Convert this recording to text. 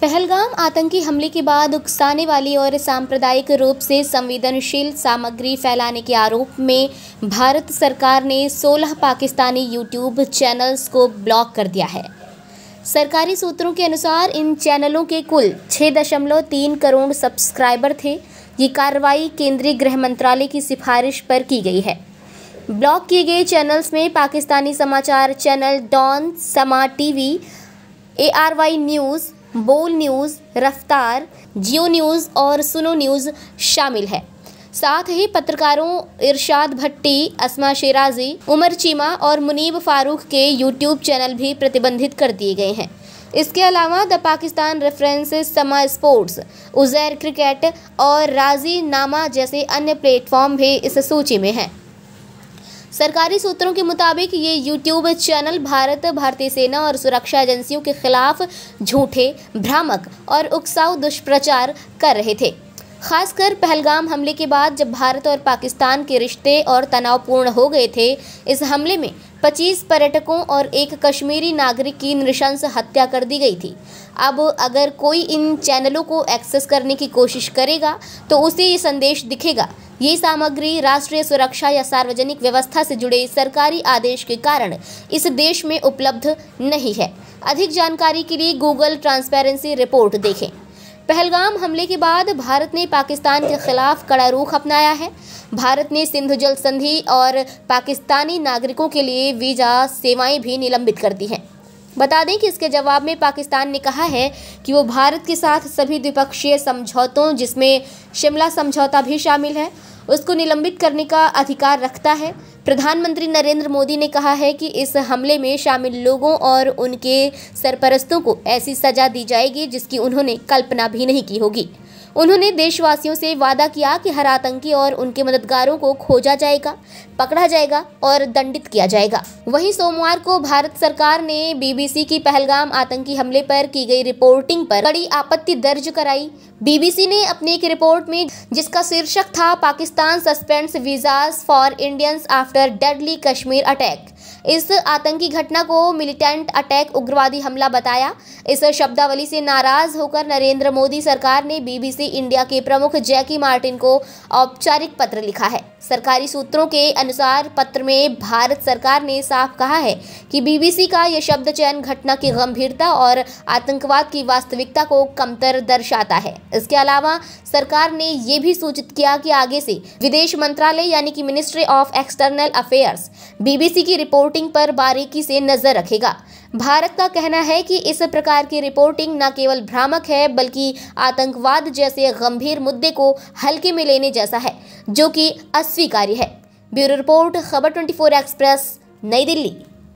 पहलगाम आतंकी हमले के बाद उकसाने वाली और सांप्रदायिक रूप से संवेदनशील सामग्री फैलाने के आरोप में भारत सरकार ने 16 पाकिस्तानी यूट्यूब चैनल्स को ब्लॉक कर दिया है। सरकारी सूत्रों के अनुसार इन चैनलों के कुल 6.3 करोड़ सब्सक्राइबर थे। ये कार्रवाई केंद्रीय गृह मंत्रालय की सिफारिश पर की गई है। ब्लॉक किए गए चैनल्स में पाकिस्तानी समाचार चैनल डॉन, समा टीवी, ARY न्यूज़, बोल न्यूज़, रफ्तार, जियो न्यूज़ और सुनो न्यूज़ शामिल है। साथ ही पत्रकारों इरशाद भट्टी, अस्मा शिराजी, उमर चीमा और मुनीब फारूक के यूट्यूब चैनल भी प्रतिबंधित कर दिए गए हैं। इसके अलावा द पाकिस्तान रेफरेंसेस, समा स्पोर्ट्स, उज़ैर क्रिकेट और राजी नामा जैसे अन्य प्लेटफॉर्म भी इस सूची में हैं। सरकारी सूत्रों के मुताबिक ये यूट्यूब चैनल भारतीय सेना और सुरक्षा एजेंसियों के खिलाफ झूठे, भ्रामक और उकसाऊ दुष्प्रचार कर रहे थे। खासकर पहलगाम हमले के बाद जब भारत और पाकिस्तान के रिश्ते और तनावपूर्ण हो गए थे। इस हमले में 25 पर्यटकों और एक कश्मीरी नागरिक की नृशंस हत्या कर दी गई थी। अब अगर कोई इन चैनलों को एक्सेस करने की कोशिश करेगा तो उसे ये संदेश दिखेगा, ये सामग्री राष्ट्रीय सुरक्षा या सार्वजनिक व्यवस्था से जुड़े सरकारी आदेश के कारण इस देश में उपलब्ध नहीं है। अधिक जानकारी के लिए गूगल ट्रांसपेरेंसी रिपोर्ट देखें। पहलगाम हमले के बाद भारत ने पाकिस्तान के खिलाफ कड़ा रुख अपनाया है। भारत ने सिंधु जल संधि और पाकिस्तानी नागरिकों के लिए वीज़ा सेवाएं भी निलंबित कर दी हैं। बता दें कि इसके जवाब में पाकिस्तान ने कहा है कि वो भारत के साथ सभी द्विपक्षीय समझौतों, जिसमें शिमला समझौता भी शामिल है, उसको निलंबित करने का अधिकार रखता है। प्रधानमंत्री नरेंद्र मोदी ने कहा है कि इस हमले में शामिल लोगों और उनके सरपरस्तों को ऐसी सजा दी जाएगी जिसकी उन्होंने कल्पना भी नहीं की होगी। उन्होंने देशवासियों से वादा किया कि हर आतंकी और उनके मददगारों को खोजा जाएगा, पकड़ा जाएगा और दंडित किया जाएगा। वहीं सोमवार को भारत सरकार ने BBC की पहलगाम आतंकी हमले पर की गई रिपोर्टिंग पर कड़ी आपत्ति दर्ज कराई। BBC ने अपनी एक रिपोर्ट में, जिसका शीर्षक था Pakistan suspends visas for Indians after deadly Kashmir attack, इस आतंकी घटना को मिलिटेंट अटैक, उग्रवादी हमला बताया। इस शब्दावली से नाराज होकर नरेंद्र मोदी सरकार ने BBC इंडिया के प्रमुख जैकी मार्टिन को औपचारिक पत्र लिखा है। सरकारी सूत्रों के अनुसार पत्र में भारत सरकार ने साफ कहा है कि BBC का यह शब्द चयन घटना की गंभीरता और आतंकवाद की वास्तविकता को कमतर दर्शाता है। इसके अलावा सरकार ने ये भी सूचित किया कि आगे से विदेश मंत्रालय यानी कि ministry of external affairs BBC की रिपोर्टिंग पर बारीकी से नजर रखेगा। भारत का कहना है कि इस प्रकार की रिपोर्टिंग न केवल भ्रामक है बल्कि आतंकवाद जैसे गंभीर मुद्दे को हल्के में लेने जैसा है, जो कि अस्वीकार्य है। ब्यूरो रिपोर्ट, खबर 24 एक्सप्रेस, नई दिल्ली।